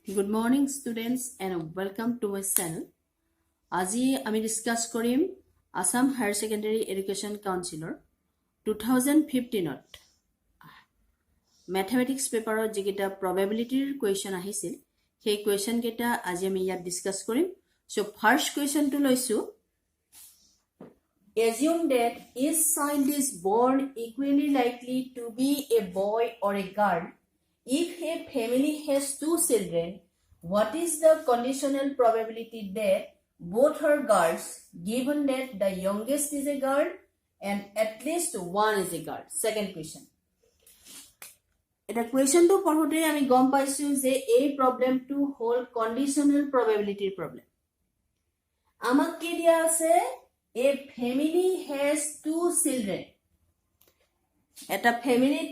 Good morning students and welcome to my channel. আজি আমি discuss কৰিম আসাম হায়াৰ সেকেন্ডাৰী এডুকেশন কাউন্সিলৰ 2015ত mathematics পেপাৰত যিকেইটা probabilityৰ কোৱেশ্চন আহিছিল সেই কোৱেশ্চন কেইটা আজি আমি ইয়াত ডিসকাস কৰিম সো ফাৰ্স্ট কোৱেশ্চনটো লৈছো Assume that each child is born equally likely to be a boy or a girl. If a family has two children, what is the conditional probability that both are girls, given that the youngest is a girl and at least one is a girl? Second question. Eta question to পঢ়োতে আমি গম পাইছো যে এই প্ৰবলেমটো হল conditional probability problem. আমাক কি দিয়া আছে A family has two children. Eta family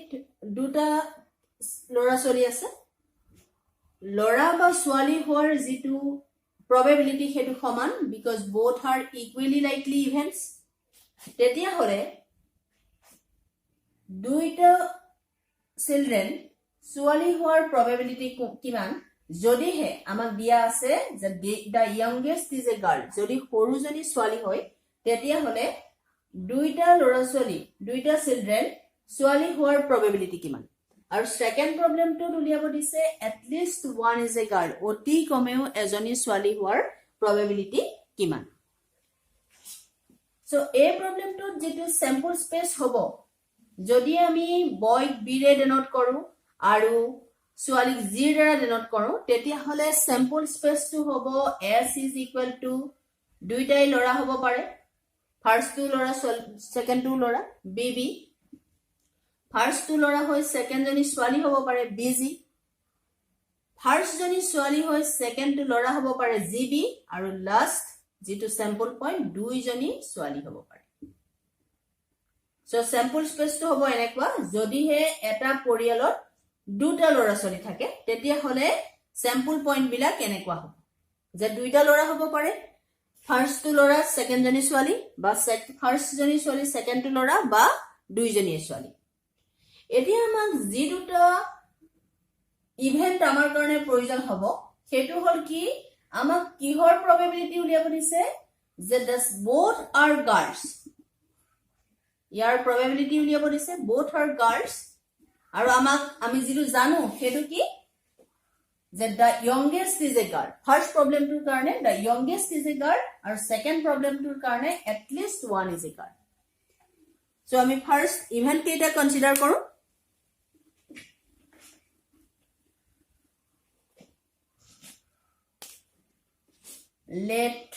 দুটা লৰা ছোৱালী আছে লৰা বা ছোৱালী হোৱাৰ যেটো probability হেতু সমান because both are equally likely events তেতিয়া হলে দুইটা children ছোৱালী হোৱাৰ probability কিমান যদিহে আমাক দিয়া আছে যে the youngest is a girl যদি সৰুজনী ছোৱালী হয় তেতিয়া হলে দুইটা লৰা ছোৱালী দুইটা children ছোৱালী হোৱাৰ probability কিমান আৰু সেকেন্ড প্ৰবলেমটো উলিয়াব দিছে at least one is a girl অতি কমেও এজনী ছোৱালী হোৱাৰ probability কিমান সো এই প্ৰবলেমটো যেটো স্যাম্পল স্পেস হ'ব যদি আমি বয় বি ৰে ডিনোট কৰো আৰু ছোৱালীক জি ৰে ডিনোট কৰো তেতিয়া হলে স্যাম্পল স্পেসটো হ'ব s = দুইটাই লৰা হ'ব পাৰে ফাৰ্স্ট টু লৰা সেকেন্ড টু লৰা বিবি ফাৰ্স্ট টু লৰা হয় সেকেন্ড জনী ছোৱালী হ'ব পাৰে বিজি ফাৰ্স্ট জনী ছোৱালী হয় সেকেন্ড টু লৰা হ'ব পাৰে জিবি আৰু লাষ্ট যেটো স্যাম্পল পইণ্ট দুই জনী ছোৱালী হ'ব পাৰে সো স্যাম্পল স্পেসটো হ'ব এনেকুৱা যদিহে এটা পৰিয়ালত দুটা লৰা ছোৱালী থাকে তেতিয়া হলে স্যাম্পল পইণ্ট বিলাক এনেকুৱা হ'ব যে দুইটা লৰা হ'ব পাৰে ফাৰ্স্ট টু লৰা সেকেন্ড জনী ছোৱালী বা ফাৰ্স্ট জনী ছোৱালী সেকেন্ড টু লৰা বা দুই জনী ছোৱালী এতিয়া আমাক যি দুটা ইভেন্ট আমাৰ কাৰণে প্ৰয়োজন হ'ব হেতু হল কি আমাক কিহৰ probability উলিয়াব দিছে যে both are girls year probability উলিয়াব দিছে both are girls আৰু আমাক আমি যিটো জানো হেতু কি যে the youngest is a girl first problem টোৰ কাৰণে the youngest is a girl আৰু second problem টোৰ কাৰণে at least one is a girl so আমি first event কেইটা কনসিডাৰ কৰো Let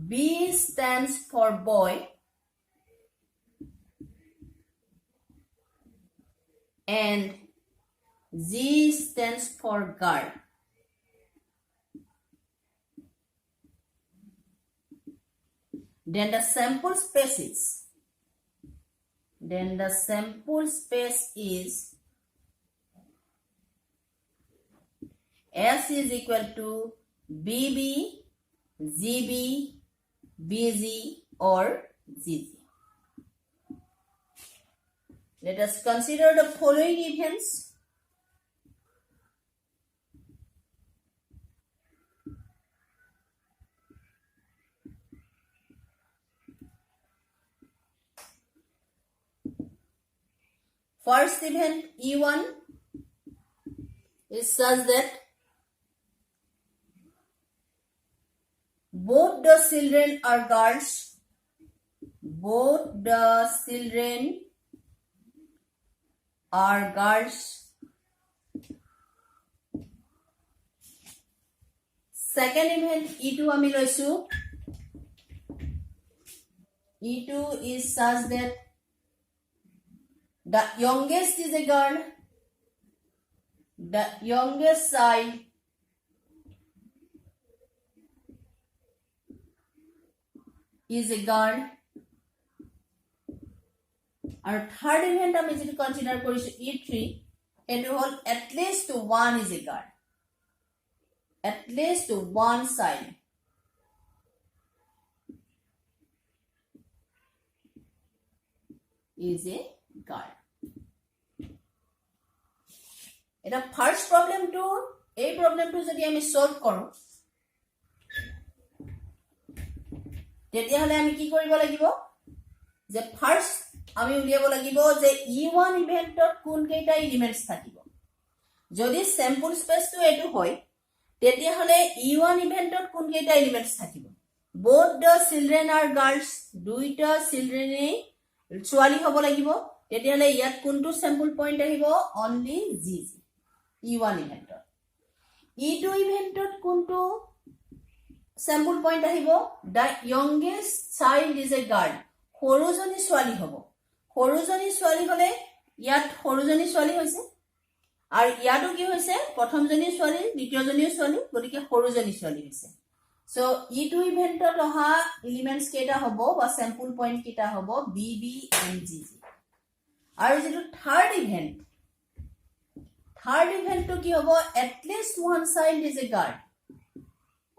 B stands for boy and G stands for girl. Then the sample space is S is equal to BB, GB, BG or GG. Let us consider the following events. First event E1 is such that both the children are girls. Both the children are girls. Second event E2 ami loisu. E2 is such that the youngest is a girl. The youngest child is a girl. Our third event আমি যেটো consider কৰিছো E3 এটো হল at least one is a girl. At least one child is a girl. এটা first problem টো এই প্ৰবলেমটো যদি আমি solve কৰোঁ তেতিয়াহ'লে আমি কি কৰিব লাগিব যে ফাৰ্স্ট আমি উলিয়াব লাগিব যে E1 ইভেন্টত কোন কেইটা এলিমেন্টস থাকিব যদি স্যাম্পল স্পেসটো এটো হয় তেতিয়াহ'লে E1 ইভেন্টত কোন কেইটা এলিমেন্টস থাকিব both the children are girls দুইটা চিলড্ৰেনে ছোৱালী হ'ব লাগিব তেতিয়াহ'লে ইয়াত কোনটো স্যাম্পল পইণ্ট আহিব only G E1 ইভেন্টত E2 ইভেন্টত কোনটো স্যাম্পল পইণ্ট আহিব the youngest child is a girl সৰুজনী ছোৱালী হ'ব সৰুজনী ছোৱালী হ'লে ইয়াত সৰুজনী ছোৱালী হৈছে আৰু ইয়াতো কি হৈছে প্ৰথমজনী ছোৱালী দ্বিতীয়জনী ছোৱালী গতিকে সৰুজনী ছোৱালী হৈছে সো E2 ইভেন্টত অহা এলিমেন্টস কেইটা হ'ব বা স্যাম্পল পইণ্ট কেইটা হ'ব BB and GG আৰু যেটো থাৰ্ড ইভেন্টটো কি হ'ব at least one child is a girl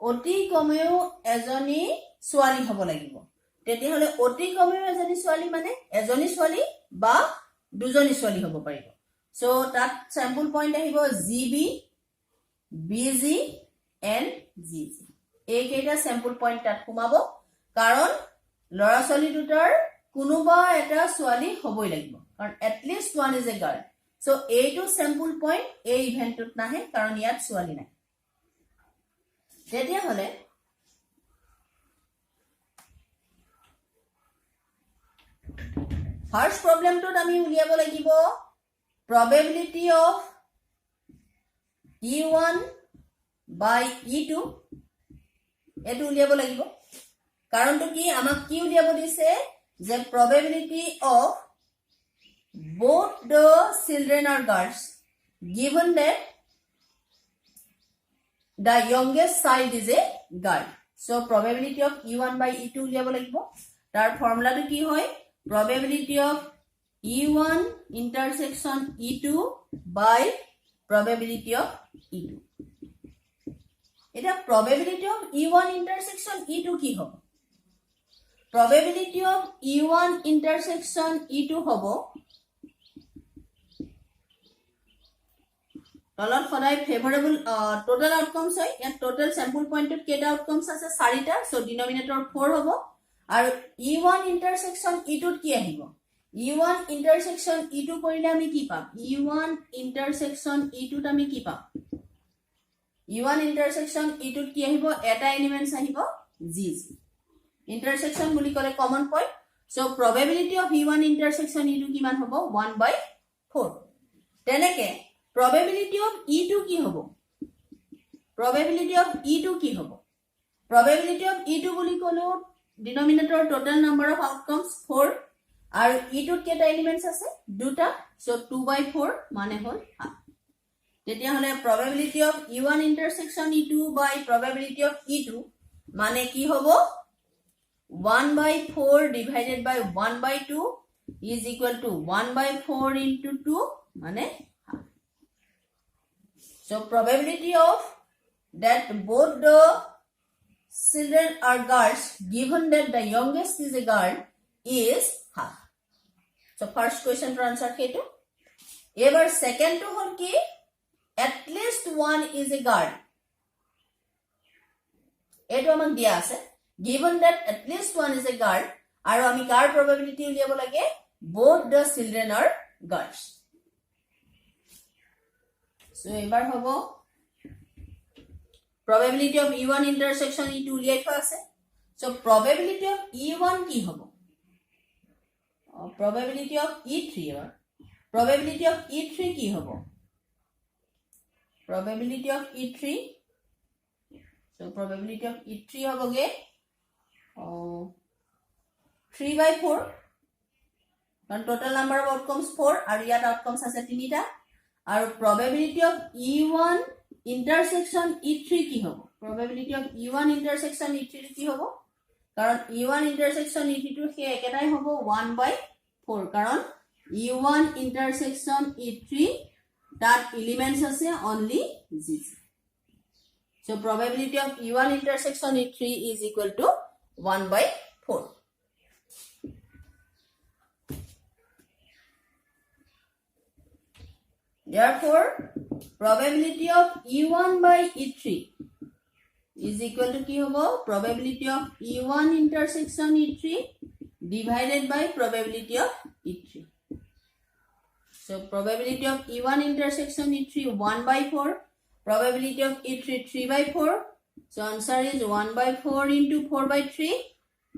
অতি কমেও এজনী ছোৱালী হ'ব লাগিব তেতিয়াহ'লে অতি কমেও এজনী ছোৱালী মানে এজনী ছোৱালী বা দুজনী ছোৱালী হ'ব পাৰিব সো তাত স্যাম্পল পইণ্ট আহিব GB BG and GG এই কেইটা স্যাম্পল পইণ্ট তাত সোমাব কাৰণ ল'ৰা ছোৱালী দুটাৰ কোনোবা এটা ছোৱালী হ'বই লাগিব কাৰণ at least one is a girl so এইটো স্যাম্পল পইণ্ট এই ইভেন্টত নাহে কাৰণ ইয়াত ছোৱালী নাই তেতিয়াহ'লে ফাৰ্স্ট প্ৰবলেমটোত আমি উলিয়াব লাগিব probability of E1 by E2 এটো উলিয়াব লাগিব কাৰণটো কি আমাক কি উলিয়াব দিছে যে probability of both the children are girls given that the youngest child is a girl so probability of E1 by E2 উলিয়াব লাগিব তাৰ ফৰ্মুলাটো কি হয় probability of E1 intersection E2 by probability of E2 এটা probability of E1 intersection E2 কি হ'ব probability of E1 intersection E2 হ'ব তলত সদায় ফেভৰেবল টোটাল আউটকামস হয় ইয়াত টোটাল স্যাম্পল পইণ্টত কেইটা আউটকামস আছে 4টা সো ডিনোমিনেটৰ 4 হ'ব আৰু E1 intersection E2 ত কি আহিব E1 intersection E2 কৰিলে আমি কি পাম E1 intersection E2 ত আমি কি পাম E1 intersection E2 ত কি আহিব এটা এলিমেন্টস আহিব G intersection বুলি ক'লে common point so probability of E1 intersection E2 কিমান হ'ব 1/4 তেনেকে probability of E2 কি হ'ব probability of E2 কি হ'ব probability of E2 বুলি ক'লো denominator total number of outcomes 4 আৰু E2 ত কেইটা এলিমেন্টস আছে দুটা সো 2/4 মানে হ'ল half তেতিয়া হলে probability of E1 intersection E2 by probability of E2 মানে কি হ'ব 1/4 divided by 1/2 is equal to 1/4 into 2 মানে half so probability of that both the children are girls given that the youngest is a girl is half so first question to answer keto ever second to hol ki at least one is a girl eto amak dia ase given that at least one is a girl aru ami kar probability uliyabo lage both the children are girls so ebar hobo probability of E1 intersection E2 উলিয়াই থোৱা আছে so probability of E1 কি হ'ব probability of E3 এবাৰ probability of E3 কি হ'ব probability of E3 so probability of E3 হ'বগে 3/4 কাৰণ total number of outcomes 4 আৰু ইয়াত outcomes আছে 3টা আৰু probability of E1 intersection E3 কি হ'ব probability of E1 intersection E3 কি হ'ব কাৰণ E1 intersection E3 টো হে একেটাই হ'ব 1/4 কাৰণ E1 intersection E3 that elements আছে only G so probability of E1 intersection E3 is equal to 1/4 therefore probability of E1 by E3 is equal to কি হ'ব probability of E1 intersection E3 divided by probability of E3. So probability of E1 intersection E3 1 by 4, probability of E3 3 by 4. So answer is 1 by 4 into 4 by 3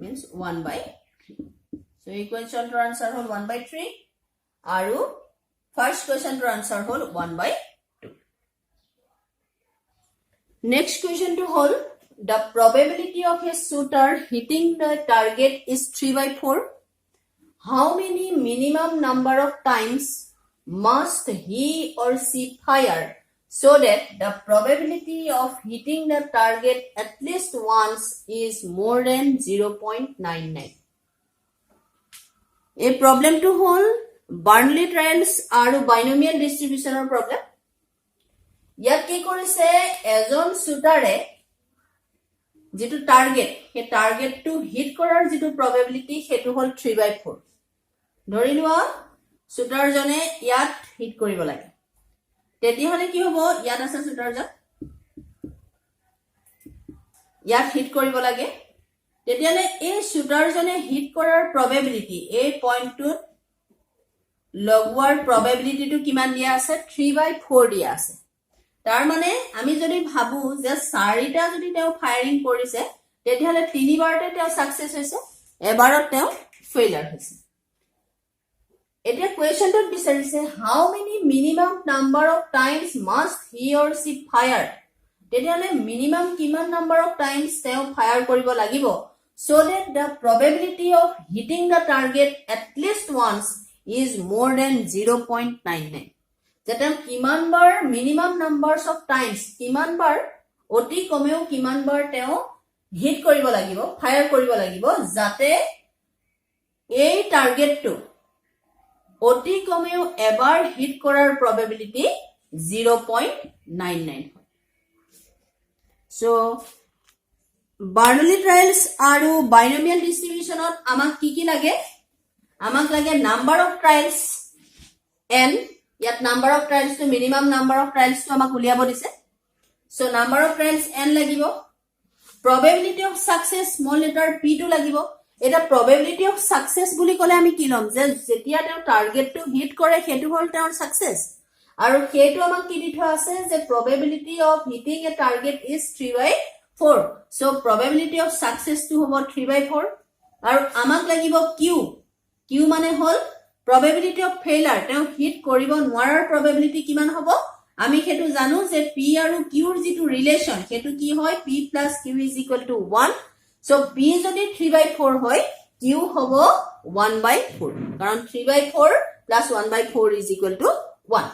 means 1 by 3. So equation to answer hole 1 by 3. Aru first question to answer hole 1 by 2. Next question to hole the probability of a shooter hitting the target is 3 by 4. How many minimum number of times must he or she fire so that the probability of hitting the target at least once is more than 0.99? A problem to whole Bernoulli trials are binomial distribution problem. Yat ki korise ejon shooter jitu target he target to hit korar jitu probability hetu hol 3 by 4. Dhori lua shooter jone yat hit koribo lage. Teti hole ki hobo yat ase shooter jon yat hit koribo lage. Teti hole e shooter jone hit korar probability a point to লগৱাৰ probability to কিমান দিয়া আছে 3 by 4 দিয়া আছে. তাৰ মানে আমি যদি ভাবু যে 4টা যদি তেও ফায়াৰিং কৰিছে তেতিয়া হলে 3 বাৰতে তেও সাকসেস হৈছে এবাৰত তেও ফেইলাৰ হৈছে. এতিয়া কোৱেশ্চনটোত বিচাৰিছে how many minimum number of times must he or she fire. তেতিয়া হলে মিনিমাম কিমান নাম্বাৰ অফ টাইমস তেও ফায়াৰ কৰিব লাগিব so that the probability of hitting the target at least once is more than 0.99. Jata kiman bar minimum numbers of times kiman bar oti komeo kiman bar teo hit koribo lagibo fire koribo lagibo jate ei target to oti komeo ebar hit korar probability 0.99. So Bernoulli trials aru binomial distribution ot amak ki lage amak lage number of trials n yat number of trials to minimum number of trials to amak uliabo dise. So number of trials n lagibo probability of success small letter p to lagibo. Eta probability of success buli kole ami ki lom je jetia ta target to hit kore hetu hol ta success aru hetu amak ki ditho ase je probability of hitting a target is 3 by 4. So probability of success to hobo 3 by 4 aru amak lagibo q Q মানে হল probability of failure তেও hit কৰিব নোৱাৰাৰ probability কিমান হ'ব আমি হেতু জানো যে p আৰু q ৰ যিটো ৰিলেশন হেতু কি হয় p plus q is equal to 1. So p যদি 3 by 4 হয় q হ'ব 1 by 4 কাৰণ 3 by 4 plus 1 by 4 is equal to 1.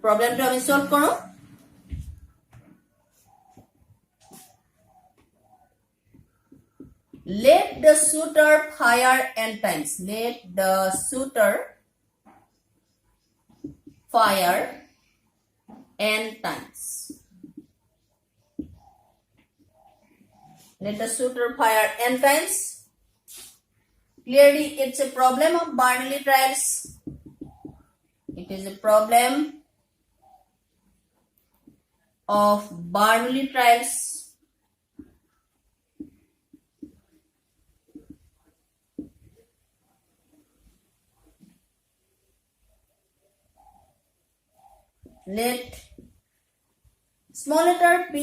প্ৰবলেমটো আমি সলভ কৰো. Let the shooter fire n times. Let the shooter fire n times. Let the shooter fire n times. Clearly, it's a problem of Bernoulli trials. It is a problem of Bernoulli trials. Let small letter p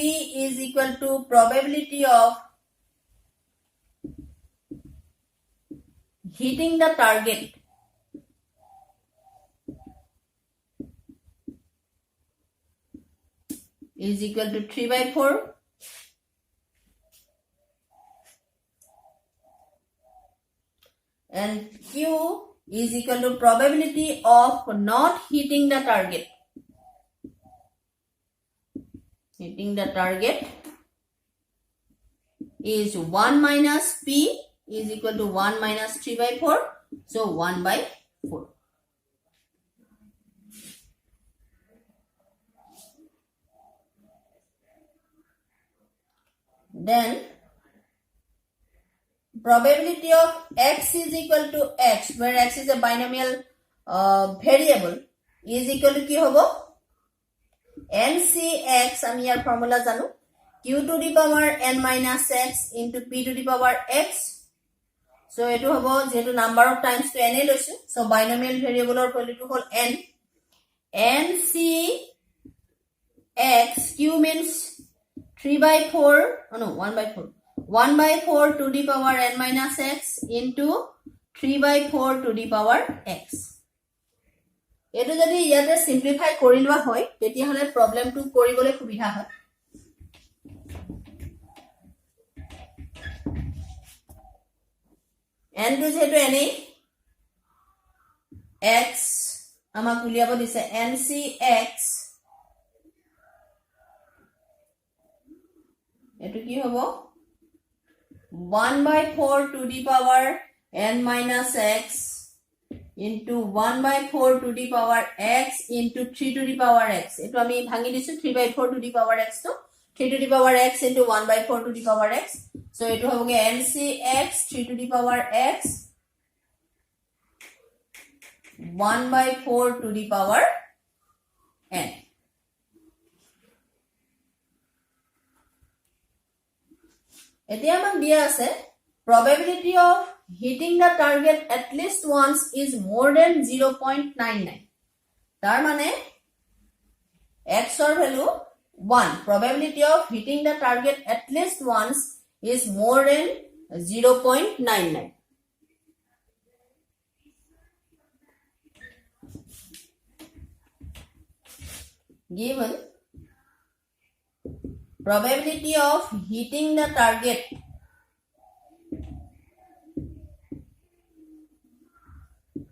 is equal to probability of hitting the target is equal to 3 by 4 and q is equal to probability of not hitting the target. Hitting the target is 1 minus p is equal to 1 minus 3 by 4. So 1 by 4. Then probability of x is equal to x, where x is a binomial variable. is equal to কি হ'ব ncx আমি ইয়াৰ formula জানো q to the power n minus x into p to the power x so এটো হ'ব যেটো number of Times to n এ লৈছো so binomial variable ৰ ভ্যালুটো হ'ল n ncx q means 3/4 oh no 1/4 1/4 to the power n minus x into 3/4 to the power x এটো যদি ইয়াতে simplify কৰি লোৱা হয় তেতিয়া হলে প্ৰবলেমটো কৰিবলৈ সুবিধা হয় n to যেটো n x আমাক উলিয়াব দিছে ncx এটো কি হ'ব 1/4 to the power n minus x into 1/4 to the power x into 3 to the power x এটো আমি ভাঙি দিছো 3/4 to the power x তো 3 to the power x into 1/4 to the power x so এটো হবগে ncx 3 to the power x 1/4 to the power n এতিয়া আমাক দিয়া আছে probability of hitting the target at least once is more than 0.99 তার মানে x or value 1 probability of hitting the target at least once is more than 0.99 given probability of hitting the target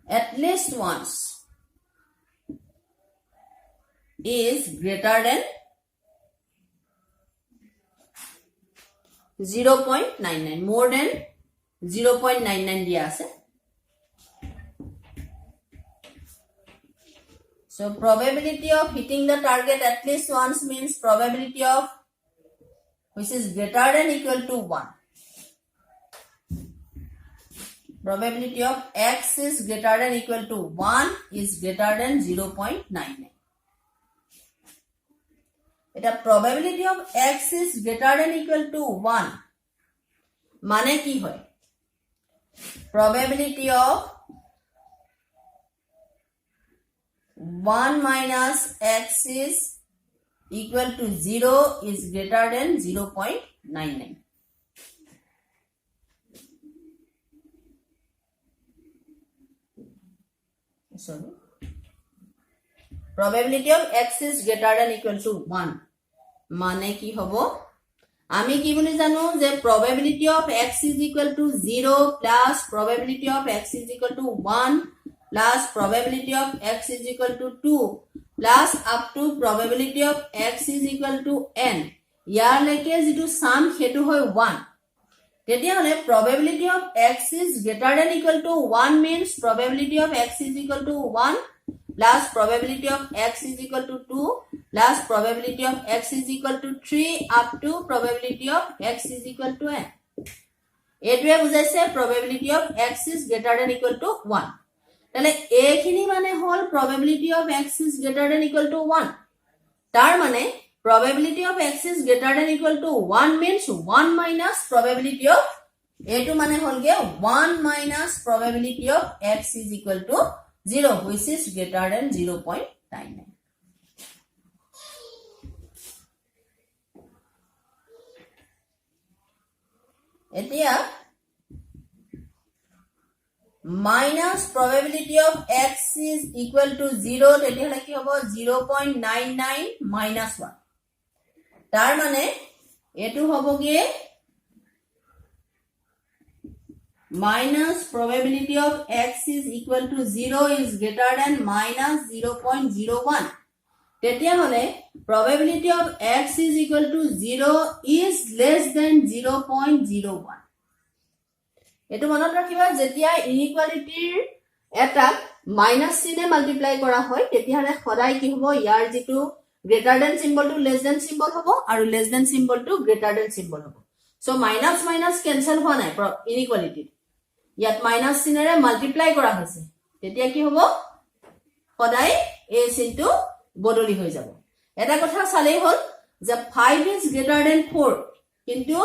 at least once is greater than 0.99 more than 0.99 দিয়া আছে so probability of hitting the target at least once means probability of which is greater than equal to 1 probability of x is greater than equal to 1 is greater than 0.99 এটা probability of x is greater than equal to 1 মানে কি হয় probability of 1 minus x is equal to 0 is greater than 0.99 sorry probability of x is greater than equal to 1 মানে কি হবো আমি কি বলি জানো যে probability of x is equal to 0 plus probability of x is equal to 1 plus probability of x is equal to 2 plus up to probability of x is equal to n ইয়াৰ লৈকে যেটো সাম হেতু হয় 1 তেতিয়া হলে probability of x is greater than equal to 1 means probability of x is equal to 1 plus probability of x is equal to 2 plus probability of x is equal to 3 up to probability of x is equal to n এটোৱে বুজাইছে probability of x is greater than equal to 1 তাহলে এইখিনি মানে হল probability of x is greater than equal to 1 তার মানে probability of x is greater than equal to 1 means 1 minus probability of এটো মানে হলগে 1 minus probability of x is equal to 0 which is greater than 0.99 এতিয়া minus probability of x is equal to 0 তেতিয়াহলে কি হ'ব 0.99 minus 1 তার মানে এটো হবগে minus probability of x is equal to 0 is greater than minus 0.01 তেতিয়াহলে probability of x is equal to 0 is less than 0.01 এটো মনত ৰাখিবা যেতিয়া ইনইকুয়ালিটিৰ এটা মাইনাস চিনে মাল্টিপ্লাই কৰা হয় তেতিয়াহলে সদায় কি হ'ব ইয়াৰ যেটো গ্ৰেটাৰ দেন সিম্বলটো লেস দেন সিম্বল হ'ব আৰু লেস দেন সিম্বলটো গ্ৰেটাৰ দেন সিম্বল হ'ব সো মাইনাস মাইনাস ক্যান্সেল হোৱা নাই ইনইকুয়ালিটি ইয়াত মাইনাস চিনেৰে মাল্টিপ্লাই কৰা হৈছে তেতিয়া কি হ'ব সদায় s into বদলি হৈ যাব এটা কথা চালেই হল যে 5 is greater than 4 কিন্তু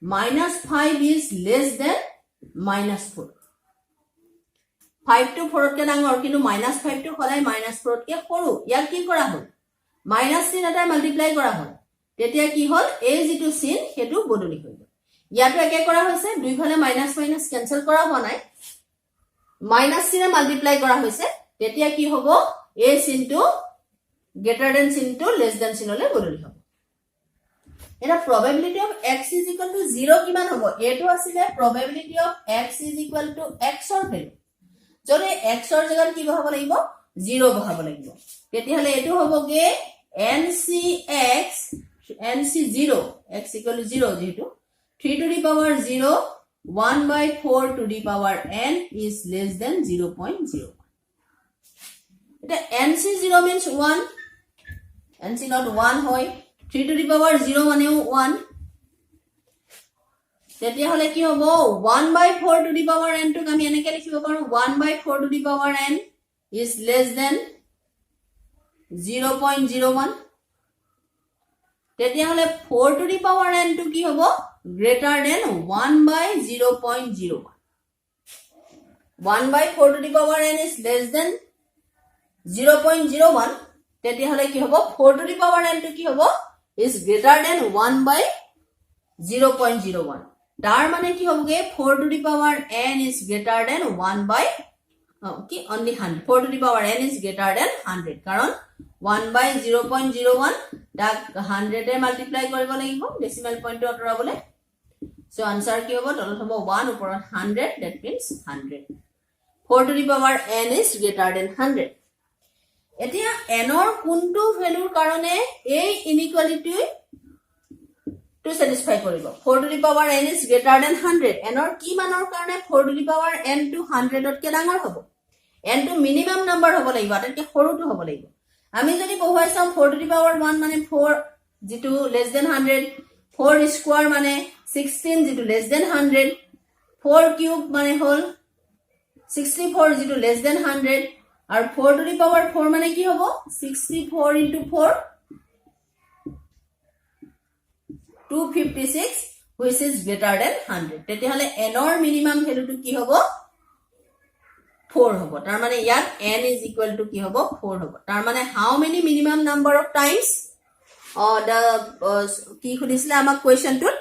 -5 is less than -4 5 to 4 কে ডাঙৰ কিন্তু -5 to সদায় -4 কে সৰু ইয়াক কি কৰা হ'ল মাইনাস চিন এটা মাল্টিপ্লাই কৰা হ'ল তেতিয়া কি হ'ল a যেটো চিন হেতু বদলি হৈ গ'ল ইয়াটো একে কৰা হৈছে দুইফালে মাইনাস মাইনাস কেনসেল কৰা হোৱা নাই মাইনাস চিনে মাল্টিপ্লাই কৰা হৈছে তেতিয়া কি হ'ব a চিনটো greater than চিনটো less than চিনলে বদলি হ'ব এটা probability of x is equal to 0 কিমান হ'ব এটো আছিল probability of x is equal to x or value যদি x or জায়গাত কি বহাব লাগিব 0 বহাব লাগিব তেতিয়া হলে এটো হ'বগে nc0 x equal to 0 যেহেতু 3 to the power 0 1 by 4 to the power n is less than 0.01 এটা nc0 means 1 nc not 1 hoy 3 to the power 0 maneও 1 তেতিয়া হলে কি হ'ব 1 by 4 to the power n to আমি এনেকে লিখিব পাৰো 1 by 4 to the power n is less than 0.01 তেতিয়া হলে 4 to the power n to কি হ'ব greater than 1 by 0.01 1 by 4 to the power n is less than 0.01 তেতিয়া হলে কি হ'ব 4 to the power n to কি হ'ব is greater than 1 by 0.01 তাৰ মানে কি হ'বগে 4 to the power n is greater than 1 by only 100 4 to the power n is greater than 100 কাৰণ 1 by 0.01 তাক 100 এ মাল্টিপ্লাই কৰিব লাগিব ডেসিমেল পইণ্ট অতৰাবলে সো আনসাৰ কি হ'ব তলত হ'ব 1 ওপৰত 100 that means 100 4 to the power n is greater than 100 এতিয়া n ৰ কোনটো ভ্যালুৰ কাৰণে এই ইনইকুয়ালিটি to satisfy কৰিব 4 to the power n is greater than 100 n ৰ কি মানৰ কাৰণে 4 to the power n to 100 তকৈ ডাঙৰ হ'ব n to মিনিমাম নাম্বাৰ হ'ব লাগিব আটাইতকৈ সৰুটো হ'ব লাগিব আমি যদি বহুৱাই চাম 4 to the power 1 মানে 4 যেটো less than 100 4 স্কয়াৰ মানে 16 যেটো less than 100 4 কিউব মানে হল 64 যেটো less than 100 are 4 to the power 4 মানে কি হ'ব 64 into 4 256 which is greater than 100 তেতিয়া হলে n ৰ মিনিমাম ভ্যালুটো কি হ'ব 4 হ'ব তাৰ মানে ইয়াত n is equal to কি হ'ব 4 হ'ব তাৰ মানে how many minimum number of times the কি খুদিছিলে আমাক কোৱেশ্চনটোত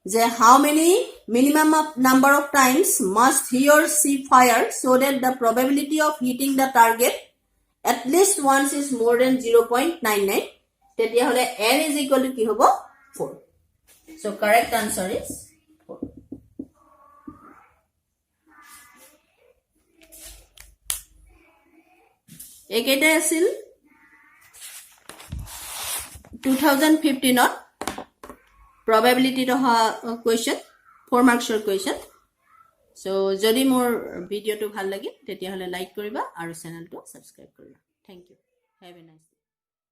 যে how many minimum number of times must he or she fire so that the probability of hitting the target at least once is more than 0.99 তেতিয়া হলে n is equal to কি হ'ব 4 so correct answer is 4 একেটা আছিল 2015 ত probability to question 4 marks or question so যদি মোৰ ভিডিওটো ভাল লাগে তেতিয়া হলে লাইক কৰিবা আৰু চেনেলটো সাবস্ক্ৰাইব কৰিবা thank you have a nice day